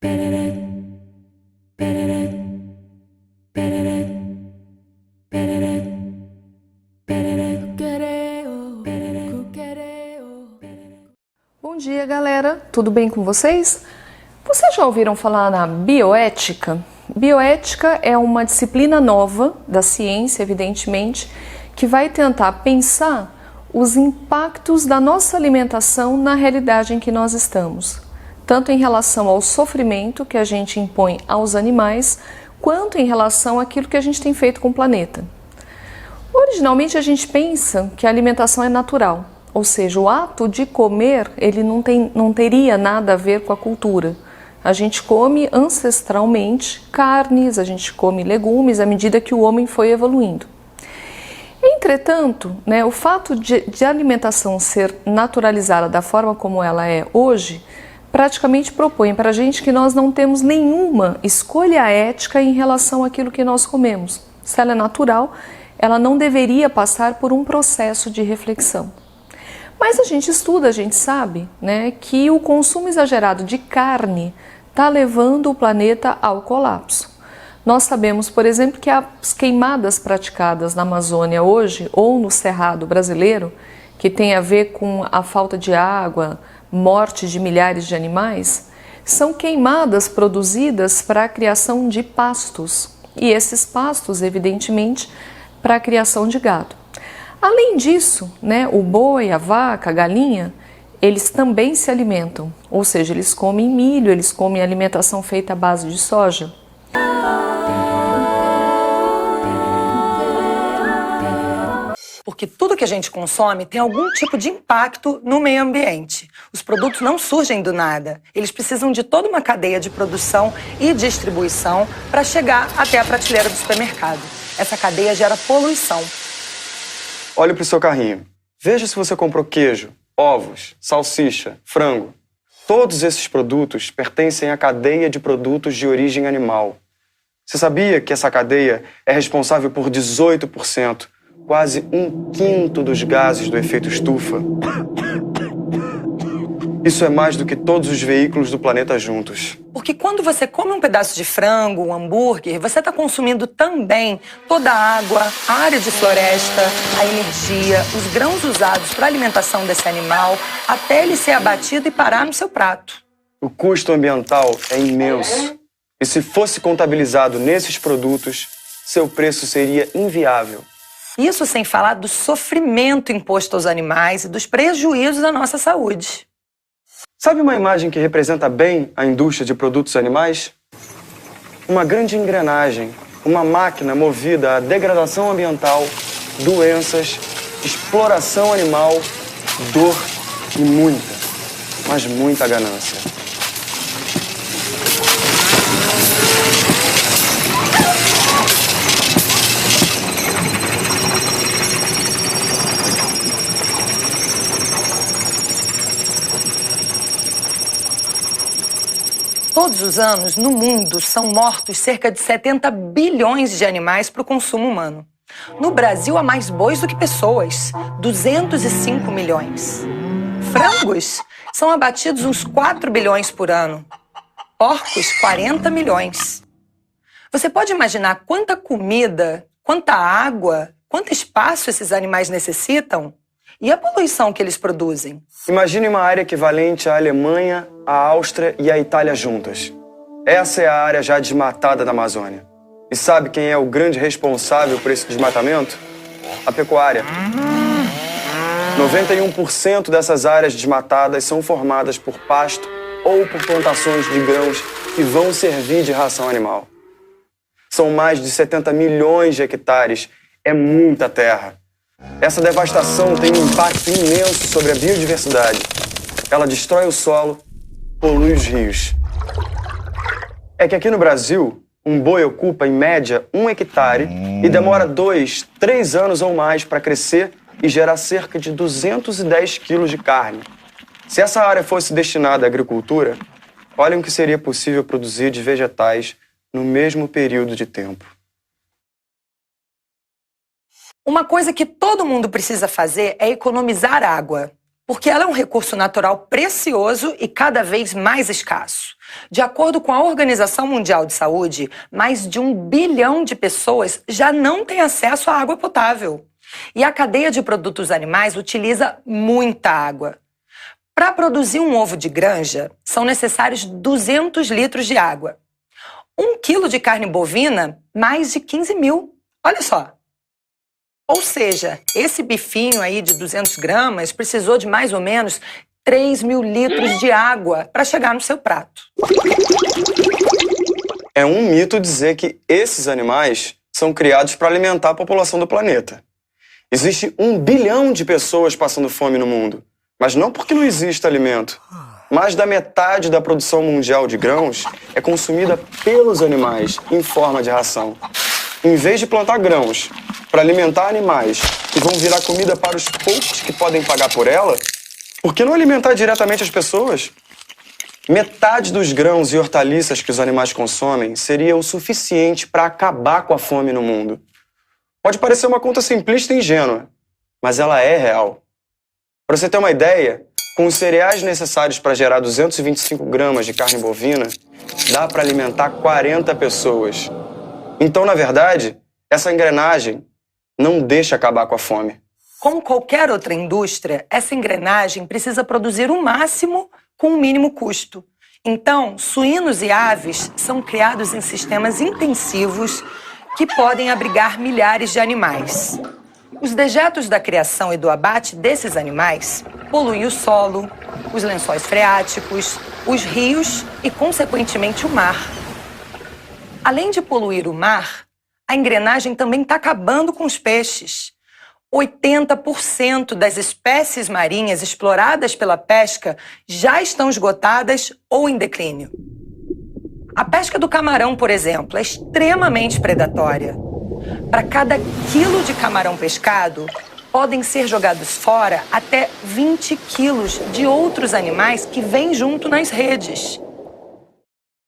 Bom dia, galera! Tudo bem com vocês? Vocês já ouviram falar na bioética? Bioética é uma disciplina nova da ciência, evidentemente, que vai tentar pensar os impactos da nossa alimentação na realidade em que nós estamos, tanto em relação ao sofrimento que a gente impõe aos animais, quanto em relação àquilo que a gente tem feito com o planeta. Originalmente a gente pensa que a alimentação é natural, ou seja, o ato de comer ele não teria nada a ver com a cultura. A gente come ancestralmente carnes, a gente come legumes à medida que o homem foi evoluindo. Entretanto, o fato de a alimentação ser naturalizada da forma como ela é hoje, praticamente propõe para a gente que nós não temos nenhuma escolha ética em relação àquilo que nós comemos. Se ela é natural, ela não deveria passar por um processo de reflexão. Mas a gente estuda, a gente sabe, que o consumo exagerado de carne está levando o planeta ao colapso. Nós sabemos, por exemplo, que as queimadas praticadas na Amazônia hoje, ou no Cerrado brasileiro, que tem a ver com a falta de água, morte de milhares de animais, são queimadas produzidas para a criação de pastos. E esses pastos, evidentemente, para a criação de gado. Além disso, o boi, a vaca, a galinha, eles também se alimentam, ou seja, eles comem milho, eles comem alimentação feita à base de soja. Porque tudo que a gente consome tem algum tipo de impacto no meio ambiente. Os produtos não surgem do nada. Eles precisam de toda uma cadeia de produção e distribuição para chegar até a prateleira do supermercado. Essa cadeia gera poluição. Olhe para o seu carrinho. Veja se você comprou queijo, ovos, salsicha, frango. Todos esses produtos pertencem à cadeia de produtos de origem animal. Você sabia que essa cadeia é responsável por 18%, quase 1/5 dos gases do efeito estufa? Isso é mais do que todos os veículos do planeta juntos. Porque quando você come um pedaço de frango, um hambúrguer, você está consumindo também toda a água, a área de floresta, a energia, os grãos usados para a alimentação desse animal, até ele ser abatido e parar no seu prato. O custo ambiental é imenso. E se fosse contabilizado nesses produtos, seu preço seria inviável. Isso sem falar do sofrimento imposto aos animais e dos prejuízos à nossa saúde. Sabe uma imagem que representa bem a indústria de produtos animais? Uma grande engrenagem, uma máquina movida à degradação ambiental, doenças, exploração animal, dor e muita, mas muita ganância. Todos os anos, no mundo, são mortos cerca de 70 bilhões de animais para o consumo humano. No Brasil, há mais bois do que pessoas, 205 milhões. Frangos são abatidos uns 4 bilhões por ano. Porcos, 40 milhões. Você pode imaginar quanta comida, quanta água, quanto espaço esses animais necessitam? E a poluição que eles produzem? Imagine uma área equivalente à Alemanha, à Áustria e à Itália juntas. Essa é a área já desmatada da Amazônia. E sabe quem é o grande responsável por esse desmatamento? A pecuária. 91% dessas áreas desmatadas são formadas por pasto ou por plantações de grãos que vão servir de ração animal. São mais de 70 milhões de hectares. É muita terra. Essa devastação tem um impacto imenso sobre a biodiversidade. Ela destrói o solo, polui os rios. É que aqui no Brasil, um boi ocupa, em média, 1 hectare e demora 2, 3 anos ou mais para crescer e gerar cerca de 210 quilos de carne. Se essa área fosse destinada à agricultura, olhem o que seria possível produzir de vegetais no mesmo período de tempo. Uma coisa que todo mundo precisa fazer é economizar água. porque ela é um recurso natural precioso e cada vez mais escasso. De acordo com a Organização Mundial de Saúde, mais de 1 bilhão de pessoas já não têm acesso à água potável. E a cadeia de produtos animais utiliza muita água. Para produzir um ovo de granja, são necessários 200 litros de água. 1 quilo de carne bovina, mais de 15 mil. Olha só. Ou seja, esse bifinho aí de 200 gramas precisou de mais ou menos 3 mil litros de água para chegar no seu prato. É um mito dizer que esses animais são criados para alimentar a população do planeta. Existe 1 bilhão de pessoas passando fome no mundo, mas não porque não existe alimento. Mais da metade da produção mundial de grãos é consumida pelos animais em forma de ração. Em vez de plantar grãos para alimentar animais que vão virar comida para os poucos que podem pagar por ela, por que não alimentar diretamente as pessoas? Metade dos grãos e hortaliças que os animais consomem seria o suficiente para acabar com a fome no mundo. Pode parecer uma conta simplista e ingênua, mas ela é real. Para você ter uma ideia, com os cereais necessários para gerar 225 gramas de carne bovina, dá para alimentar 40 pessoas. Então, na verdade, essa engrenagem não deixa acabar com a fome. Como qualquer outra indústria, essa engrenagem precisa produzir o máximo com o mínimo custo. Então, suínos e aves são criados em sistemas intensivos que podem abrigar milhares de animais. Os dejetos da criação e do abate desses animais poluem o solo, os lençóis freáticos, os rios e, consequentemente, o mar. Além de poluir o mar, a engrenagem também está acabando com os peixes. 80% das espécies marinhas exploradas pela pesca já estão esgotadas ou em declínio. A pesca do camarão, por exemplo, é extremamente predatória. Para cada quilo de camarão pescado, podem ser jogados fora até 20 quilos de outros animais que vêm junto nas redes.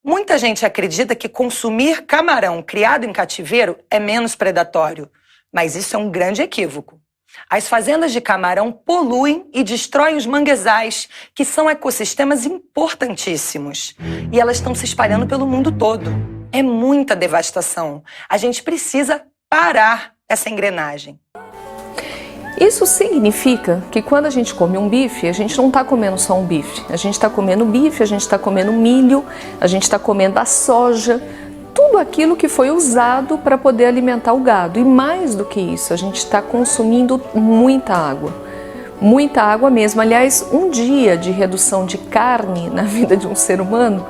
Muita gente acredita que consumir camarão criado em cativeiro é menos predatório, mas isso é um grande equívoco. As fazendas de camarão poluem e destroem os manguezais, que são ecossistemas importantíssimos. E elas estão se espalhando pelo mundo todo. É muita devastação. A gente precisa parar essa engrenagem. Isso significa que quando a gente come um bife, a gente não está comendo só um bife. A gente está comendo bife, a gente está comendo milho, a gente está comendo a soja, tudo aquilo que foi usado para poder alimentar o gado. E mais do que isso, a gente está consumindo muita água mesmo. Aliás, um dia de redução de carne na vida de um ser humano,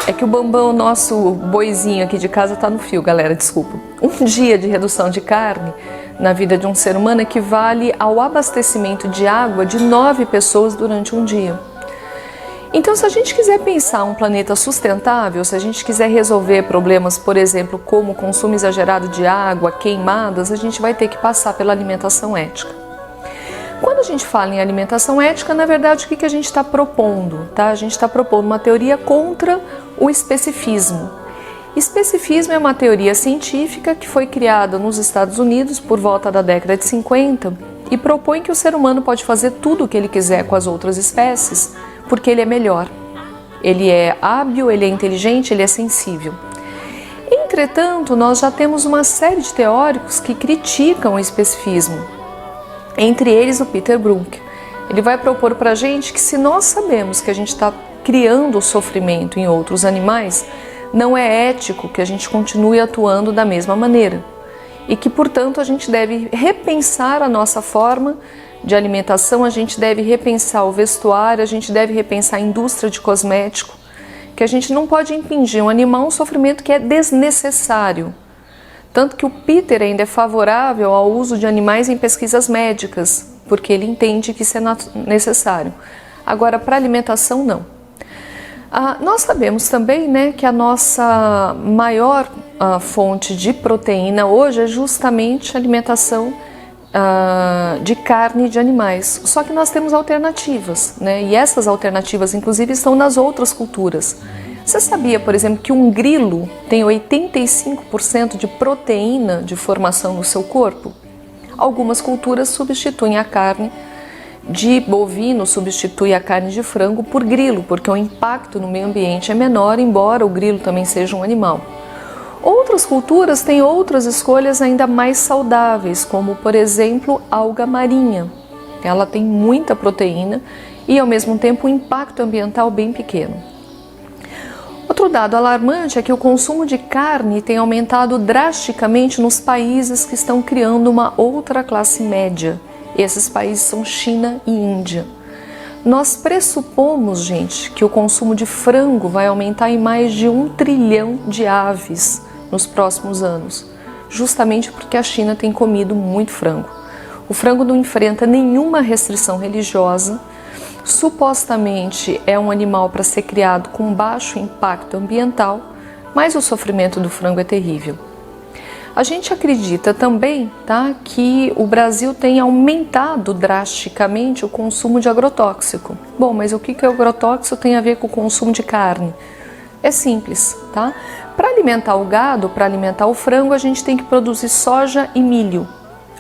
é que o Bambão, nosso boizinho aqui de casa, está no fio, galera, desculpa. Um dia de redução de carne na vida de um ser humano equivale ao abastecimento de água de 9 pessoas durante um dia. Então, se a gente quiser pensar um planeta sustentável, se a gente quiser resolver problemas, por exemplo, como o consumo exagerado de água, queimadas, a gente vai ter que passar pela alimentação ética. Quando a gente fala em alimentação ética, na verdade, o que a gente está propondo? Tá? A gente está propondo uma teoria contra o especificismo. Especificismo é uma teoria científica que foi criada nos Estados Unidos por volta da década de 50 e propõe que o ser humano pode fazer tudo o que ele quiser com as outras espécies porque ele é melhor. Ele é hábil, ele é inteligente, ele é sensível. Entretanto, nós já temos uma série de teóricos que criticam o especificismo. Entre eles o Peter Brunk. Ele vai propor para a gente que se nós sabemos que a gente está criando sofrimento em outros animais, não é ético que a gente continue atuando da mesma maneira. E que, portanto, a gente deve repensar a nossa forma de alimentação, a gente deve repensar o vestuário, a gente deve repensar a indústria de cosmético, que a gente não pode impingir um animal um sofrimento que é desnecessário. Tanto que o Peter ainda é favorável ao uso de animais em pesquisas médicas, porque ele entende que isso é necessário. Agora, para alimentação, não. Nós sabemos também, né, que a nossa maior fonte de proteína hoje é justamente a alimentação de carne de animais. Só que nós temos alternativas, né? E essas alternativas, inclusive, estão nas outras culturas. Você sabia, por exemplo, que um grilo tem 85% de proteína de formação no seu corpo? Algumas culturas substituem a carne de bovino substitui a carne de frango por grilo, porque o impacto no meio ambiente é menor, embora o grilo também seja um animal. Outras culturas têm outras escolhas ainda mais saudáveis, como por exemplo alga marinha. Ela tem muita proteína e ao mesmo tempo um impacto ambiental bem pequeno. Outro dado alarmante é que o consumo de carne tem aumentado drasticamente nos países que estão criando uma outra classe média. Esses países são China e Índia. Nós pressupomos, gente, que o consumo de frango vai aumentar em mais de 1 trilhão de aves nos próximos anos, justamente porque a China tem comido muito frango. O frango não enfrenta nenhuma restrição religiosa, supostamente é um animal para ser criado com baixo impacto ambiental, mas o sofrimento do frango é terrível. A gente acredita também, tá, que o Brasil tem aumentado drasticamente o consumo de agrotóxico. Bom, mas o que o agrotóxico tem a ver com o consumo de carne? É simples, tá? Para alimentar o gado, para alimentar o frango, a gente tem que produzir soja e milho.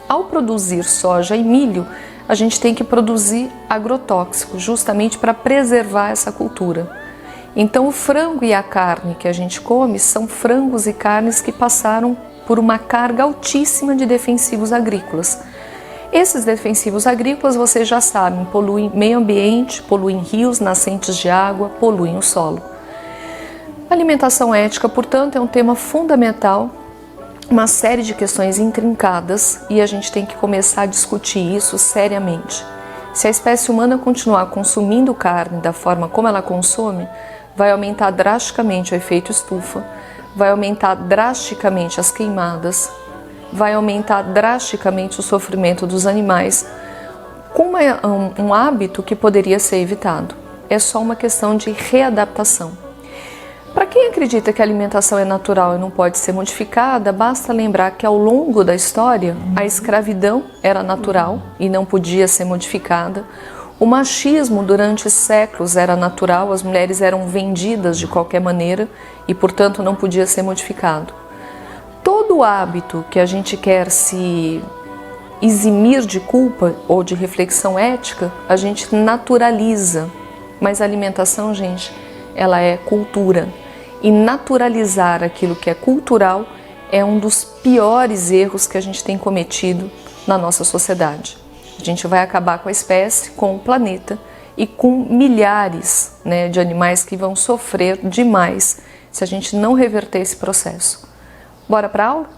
Ao produzir soja e milho, a gente tem que produzir agrotóxico, justamente para preservar essa cultura. Então, o frango e a carne que a gente come são frangos e carnes que passaram por uma carga altíssima de defensivos agrícolas. Esses defensivos agrícolas, vocês já sabem, poluem meio ambiente, poluem rios, nascentes de água, poluem o solo. A alimentação ética, portanto, é um tema fundamental, uma série de questões intrincadas e a gente tem que começar a discutir isso seriamente. Se a espécie humana continuar consumindo carne da forma como ela consome, vai aumentar drasticamente o efeito estufa, vai aumentar drasticamente as queimadas, vai aumentar drasticamente o sofrimento dos animais, com um hábito que poderia ser evitado. É só uma questão de readaptação. Para quem acredita que a alimentação é natural e não pode ser modificada, basta lembrar que ao longo da história, a escravidão era natural e não podia ser modificada. O machismo durante séculos era natural, as mulheres eram vendidas de qualquer maneira e, portanto, não podia ser modificado. Todo hábito que a gente quer se eximir de culpa ou de reflexão ética, a gente naturaliza. Mas a alimentação, gente, ela é cultura. E naturalizar aquilo que é cultural é um dos piores erros que a gente tem cometido na nossa sociedade. A gente vai acabar com a espécie, com o planeta e com milhares, de animais que vão sofrer demais se a gente não reverter esse processo. Bora para a aula?